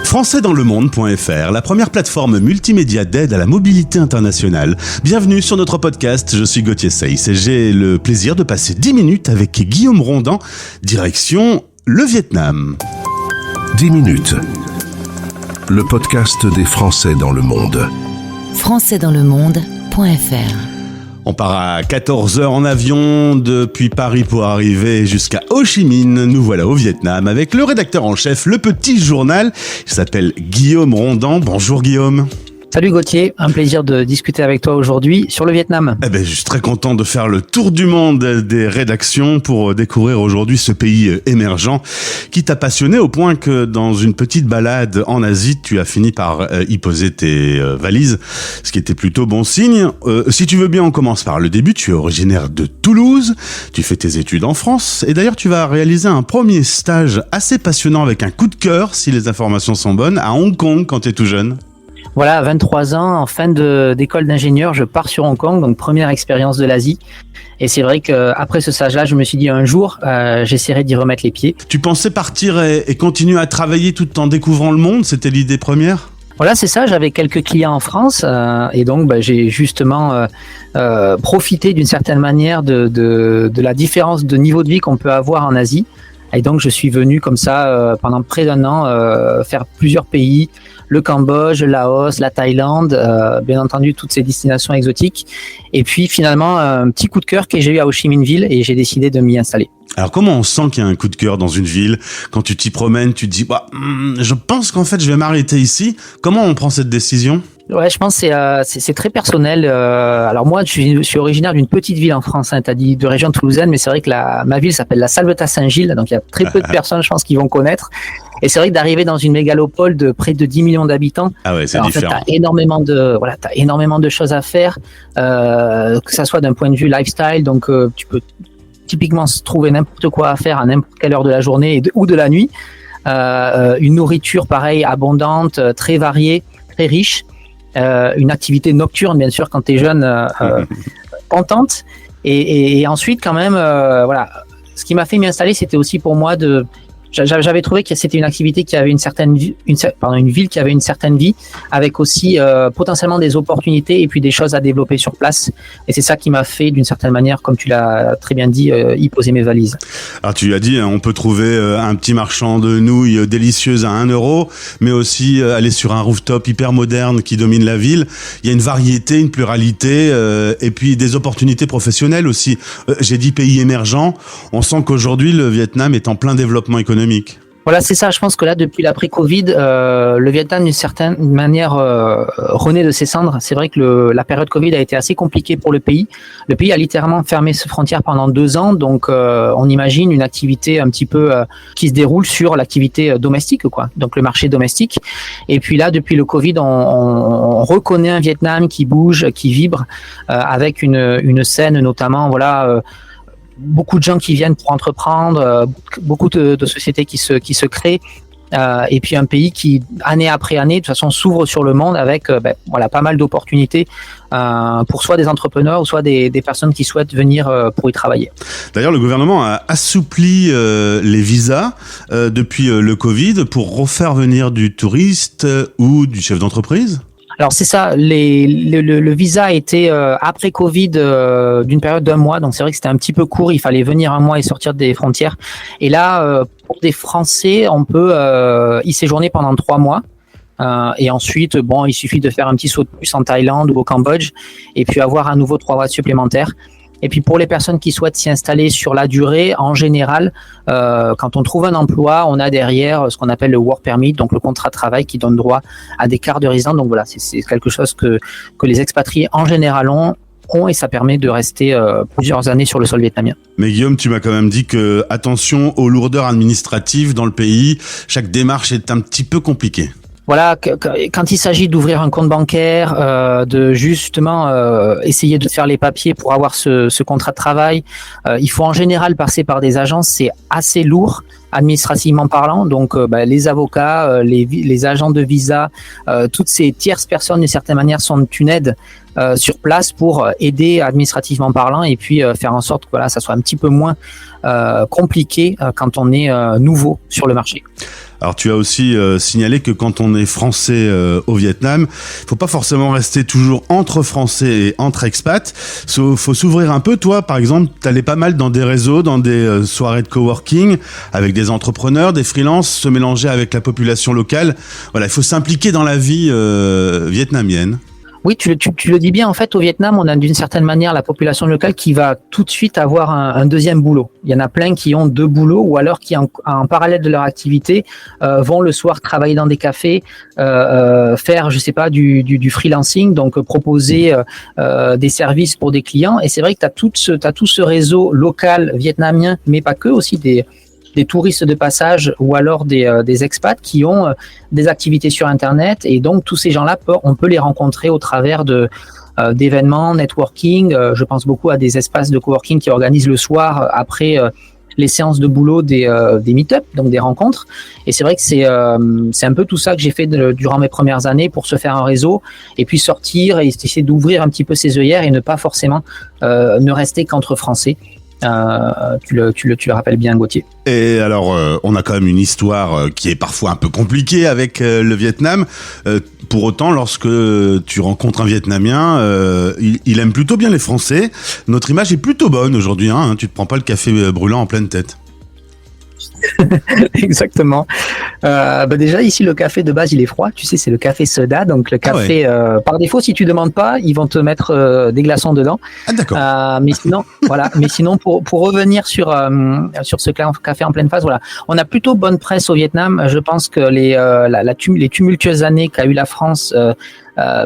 Françaisdanslemonde.fr, la première plateforme multimédia d'aide à la mobilité internationale. Bienvenue sur notre podcast, je suis Gauthier Seyss et j'ai le plaisir de passer 10 minutes avec Guillaume Rondan, direction le Vietnam. 10 minutes, le podcast des Français dans le monde. Françaisdanslemonde.fr. On part à 14h en avion depuis Paris pour arriver jusqu'à Ho Chi Minh. Nous voilà au Vietnam avec le rédacteur en chef, le petit journal. Il s'appelle Guillaume Rondan. Bonjour Guillaume. Salut Gauthier, un plaisir de discuter avec toi aujourd'hui sur le Vietnam. Je suis très content de faire le tour du monde des rédactions pour découvrir aujourd'hui ce pays émergent qui t'a passionné au point que dans une petite balade en Asie, tu as fini par y poser tes valises, ce qui était plutôt bon signe. Si tu veux bien, on commence par le début. Tu es originaire de Toulouse, tu fais tes études en France et d'ailleurs tu vas réaliser un premier stage assez passionnant avec un coup de cœur, si les informations sont bonnes, à Hong Kong quand tu es tout jeune. Voilà, à 23 ans, en fin d'école d'ingénieur, je pars sur Hong Kong, donc première expérience de l'Asie. Et c'est vrai qu'après ce stage-là, je me suis dit un jour, j'essaierai d'y remettre les pieds. Tu pensais partir et continuer à travailler tout en découvrant le monde? C'était l'idée première? Voilà, c'est ça, j'avais quelques clients en France et donc j'ai justement profité d'une certaine manière de la différence de niveau de vie qu'on peut avoir en Asie. Et donc je suis venu comme ça pendant près d'un an faire plusieurs pays, le Cambodge, le Laos, la Thaïlande, bien entendu toutes ces destinations exotiques. Et puis finalement un petit coup de cœur que j'ai eu à Ho Chi Minh Ville et j'ai décidé de m'y installer. Alors comment on sent qu'il y a un coup de cœur dans une ville? Quand tu t'y promènes, tu te dis je pense qu'en fait je vais m'arrêter ici. Comment on prend cette décision? Ouais, je pense que c'est très personnel. Alors moi, je suis originaire d'une petite ville en France. T'as dit de région toulousaine, mais c'est vrai que ma ville s'appelle la Salvetat-Saint-Gilles, donc il y a très peu de personnes, je pense, qui vont connaître. Et c'est vrai que d'arriver dans une mégalopole de près de 10 millions d'habitants, c'est différent. T'as énormément de choses à faire, que ça soit d'un point de vue lifestyle, donc tu peux typiquement se trouver n'importe quoi à faire à n'importe quelle heure de la journée ou de la nuit. Une nourriture pareil abondante, très variée, très riche. Une activité nocturne bien sûr quand t'es jeune, contente et ensuite quand même voilà, ce qui m'a fait m'y installer, c'était aussi pour moi j'avais trouvé que c'était une activité qui avait une ville qui avait une certaine vie, avec aussi potentiellement des opportunités et puis des choses à développer sur place. Et c'est ça qui m'a fait, d'une certaine manière, comme tu l'as très bien dit, y poser mes valises. Alors tu as dit, on peut trouver un petit marchand de nouilles délicieuses à 1 euro, mais aussi aller sur un rooftop hyper moderne qui domine la ville. Il y a une variété, une pluralité, et puis des opportunités professionnelles aussi. J'ai dit pays émergent. On sent qu'aujourd'hui, le Vietnam est en plein développement économique. Voilà, c'est ça. Je pense que là, depuis l'après-Covid, le Vietnam, d'une certaine manière, renaît de ses cendres. C'est vrai que la période Covid a été assez compliquée pour le pays. Le pays a littéralement fermé ses frontières pendant 2 ans. Donc, on imagine une activité un petit peu qui se déroule sur l'activité domestique, quoi. Donc, le marché domestique. Et puis là, depuis le Covid, on reconnaît un Vietnam qui bouge, qui vibre, avec une scène notamment, voilà. Beaucoup de gens qui viennent pour entreprendre, beaucoup de sociétés qui se créent, et puis un pays qui, année après année, de toute façon, s'ouvre sur le monde avec pas mal d'opportunités pour soit des entrepreneurs ou soit des personnes qui souhaitent venir pour y travailler. D'ailleurs, le gouvernement a assoupli les visas depuis le Covid pour refaire venir du touriste ou du chef d'entreprise. Alors c'est ça, le visa a été après Covid d'une période d'1 mois, donc c'est vrai que c'était un petit peu court, il fallait venir 1 mois et sortir des frontières. Et là, pour des Français, on peut y séjourner pendant 3 mois. Et ensuite, il suffit de faire un petit saut de plus en Thaïlande ou au Cambodge et puis avoir à nouveau 3 mois supplémentaires. Et puis pour les personnes qui souhaitent s'y installer sur la durée, en général, quand on trouve un emploi, on a derrière ce qu'on appelle le work permit, donc le contrat de travail qui donne droit à des cartes de résidence. Donc voilà, c'est quelque chose que les expatriés en général ont et ça permet de rester plusieurs années sur le sol vietnamien. Mais Guillaume, tu m'as quand même dit que attention aux lourdeurs administratives dans le pays, chaque démarche est un petit peu compliquée. Voilà, quand il s'agit d'ouvrir un compte bancaire, de justement essayer de faire les papiers pour avoir ce contrat de travail, il faut en général passer par des agences, c'est assez lourd administrativement parlant. Donc les avocats, les agents de visa, toutes ces tierces personnes d'une certaine manière sont une aide sur place pour aider administrativement parlant et puis faire en sorte que ça soit un petit peu moins compliqué quand on est nouveau sur le marché. Alors tu as aussi signalé que quand on est français au Vietnam, faut pas forcément rester toujours entre français et entre expats. Faut s'ouvrir un peu. Toi, par exemple, t'allais pas mal dans des réseaux, dans des soirées de coworking avec des entrepreneurs, des freelances, se mélanger avec la population locale. Voilà, il faut s'impliquer dans la vie vietnamienne. Oui, tu le dis bien. En fait, au Vietnam, on a d'une certaine manière la population locale qui va tout de suite avoir un deuxième boulot. Il y en a plein qui ont 2 boulots ou alors qui, en parallèle de leur activité, vont le soir travailler dans des cafés, faire, je sais pas, du freelancing, donc proposer des services pour des clients. Et c'est vrai que t'as tout ce réseau local vietnamien, mais pas que, aussi des touristes de passage ou alors des expats qui ont des activités sur Internet, et donc tous ces gens-là, on peut les rencontrer au travers d'événements, networking. Je pense beaucoup à des espaces de coworking qui organisent le soir après les séances de boulot des meet-up, donc des rencontres. Et c'est vrai que c'est un peu tout ça que j'ai fait durant mes premières années pour se faire un réseau et puis sortir et essayer d'ouvrir un petit peu ses œillères et ne pas forcément ne rester qu'entre Français. Tu le rappelles bien, Gauthier. Et alors, on a quand même une histoire qui est parfois un peu compliquée avec le Vietnam. Pour autant, lorsque tu rencontres un Vietnamien, il aime plutôt bien les Français. Notre image est plutôt bonne aujourd'hui, hein. Tu te prends pas le café brûlant en pleine tête. Exactement. Déjà ici le café de base il est froid, tu sais, c'est le café soda, donc le café par défaut, si tu demandes pas, ils vont te mettre des glaçons dedans. Ah d'accord. Mais sinon voilà, mais sinon pour revenir sur ce café en pleine phase, voilà, on a plutôt bonne presse au Vietnam. Je pense que les tumultueuses années qu'a eu la France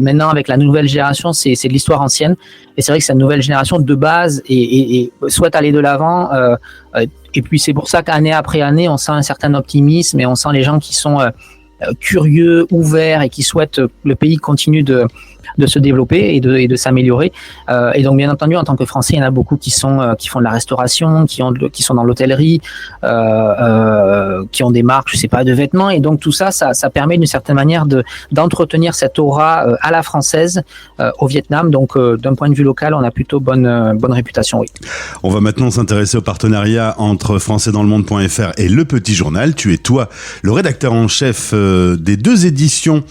maintenant avec la nouvelle génération, c'est de l'histoire ancienne, et c'est vrai que cette nouvelle génération de base et souhaite aller de l'avant, et puis c'est pour ça qu'année après année on sent un certain optimisme et on sent les gens qui sont curieux, ouverts et qui souhaitent que le pays continue de se développer et de s'améliorer. Et donc bien entendu, en tant que Français, il y en a beaucoup qui font de la restauration, qui sont dans l'hôtellerie, qui ont des marques, je sais pas, de vêtements. Et donc tout ça permet d'une certaine manière d'entretenir cette aura à la française au Vietnam. Donc d'un point de vue local, on a plutôt bonne réputation, oui. On va maintenant s'intéresser au partenariat entre françaisdanslemonde.fr et Le Petit Journal. Tu es toi le rédacteur en chef des 2 éditions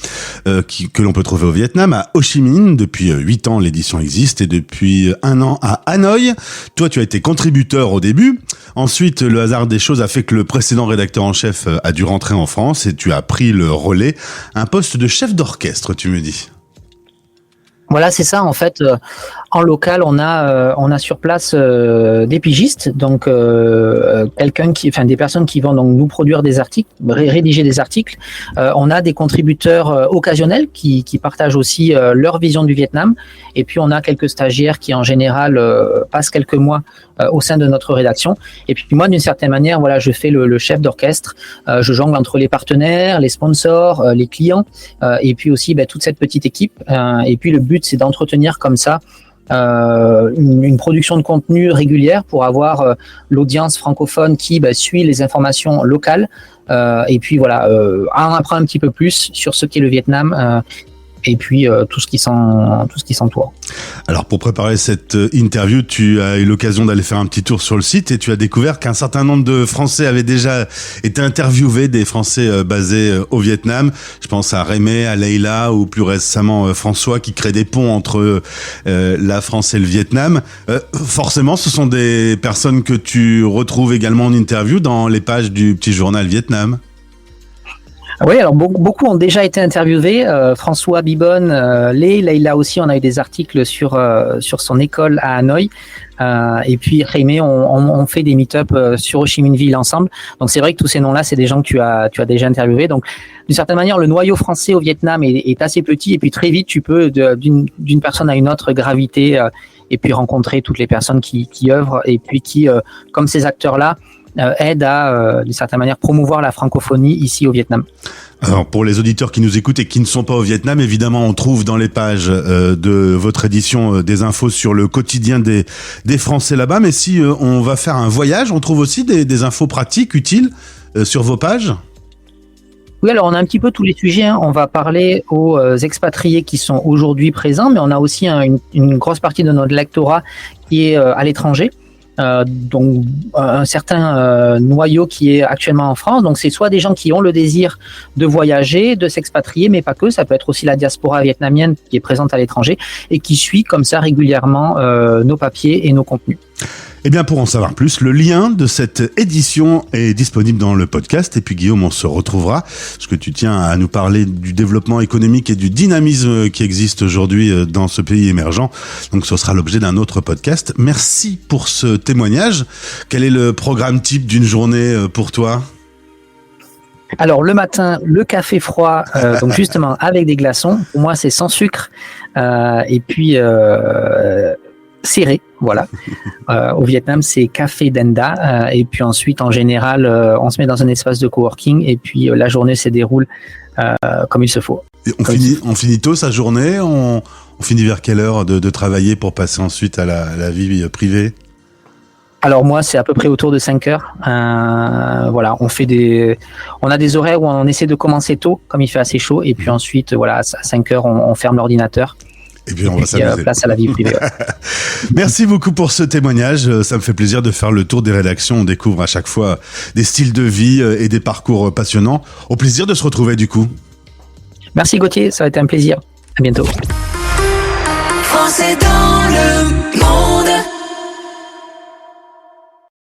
que l'on peut trouver au Vietnam, à Ho Chi Minh. Depuis 8 ans, l'édition existe, et depuis 1 an à Hanoï. Toi, tu as été contributeur au début. Ensuite, le hasard des choses a fait que le précédent rédacteur en chef a dû rentrer en France et tu as pris le relais. Un poste de chef d'orchestre, tu me dis. Voilà, c'est ça. En fait, en local, on a sur place des pigistes, donc des personnes qui vont donc nous produire des articles, rédiger des articles. On a des contributeurs occasionnels qui partagent aussi leur vision du Vietnam. Et puis on a quelques stagiaires qui en général passent quelques mois au sein de notre rédaction. Et puis moi, d'une certaine manière, voilà, je fais le chef d'orchestre. Je jongle entre les partenaires, les sponsors, les clients, et puis aussi toute cette petite équipe. Et puis le but, c'est d'entretenir comme ça une production de contenu régulière pour avoir l'audience francophone qui suit les informations locales, et puis voilà, en apprend un petit peu plus sur ce qu'est le Vietnam, et puis tout ce qui s'entoure. Alors pour préparer cette interview, tu as eu l'occasion d'aller faire un petit tour sur le site et tu as découvert qu'un certain nombre de Français avaient déjà été interviewés, des Français basés au Vietnam. Je pense à Rémé, à Leïla ou plus récemment François, qui créent des ponts entre la France et le Vietnam. Forcément, ce sont des personnes que tu retrouves également en interview dans les pages du Petit Journal Vietnam. Oui, alors beaucoup ont déjà été interviewés. François Bibonne, Leïla aussi, on a eu des articles sur son école à Hanoï. Et puis Rémé, on fait des meet-up sur Ho Chi Minh Ville ensemble. Donc c'est vrai que tous ces noms-là, c'est des gens que tu as déjà interviewés. Donc d'une certaine manière, le noyau français au Vietnam est assez petit, et puis très vite tu peux d'une personne à une autre graviter et puis rencontrer toutes les personnes qui œuvrent et puis qui, comme ces acteurs-là, aide à, d'une certaine manière, promouvoir la francophonie ici au Vietnam. Alors pour les auditeurs qui nous écoutent et qui ne sont pas au Vietnam, évidemment on trouve dans les pages de votre édition des infos sur le quotidien des Français là-bas, mais si on va faire un voyage, on trouve aussi des infos pratiques, utiles sur vos pages ? Oui, alors on a un petit peu tous les sujets, hein. On va parler aux expatriés qui sont aujourd'hui présents, mais on a aussi une grosse partie de notre lectorat qui est à l'étranger. donc un certain noyau qui est actuellement en France. Donc c'est soit des gens qui ont le désir de voyager, de s'expatrier, mais pas que. Ça peut être aussi la diaspora vietnamienne qui est présente à l'étranger et qui suit comme ça régulièrement nos papiers et nos contenus. Eh bien, pour en savoir plus, le lien de cette édition est disponible dans le podcast. Et puis, Guillaume, on se retrouvera, parce que tu tiens à nous parler du développement économique et du dynamisme qui existe aujourd'hui dans ce pays émergent. Donc, ce sera l'objet d'un autre podcast. Merci pour ce témoignage. Quel est le programme type d'une journée pour toi ? Alors, le matin, le café froid, donc justement avec des glaçons. Pour moi, c'est sans sucre. Et puis... serré, voilà. Au Vietnam, c'est café denda. Et puis ensuite, en général, on se met dans un espace de coworking et puis la journée se déroule comme il se faut. Et on finit tôt sa journée. On finit vers quelle heure de travailler pour passer ensuite à la vie privée ? Alors moi, c'est à peu près autour de 5 heures. Voilà, on a des horaires où on essaie de commencer tôt, comme il fait assez chaud, et puis ensuite, voilà, à 5 heures, on ferme l'ordinateur. Et puis on va s'amuser. Place à la vie privée. Merci beaucoup pour ce témoignage. Ça me fait plaisir de faire le tour des rédactions. On découvre à chaque fois des styles de vie et des parcours passionnants. Au plaisir de se retrouver du coup. Merci Gauthier, ça a été un plaisir. À bientôt. Français dans le monde.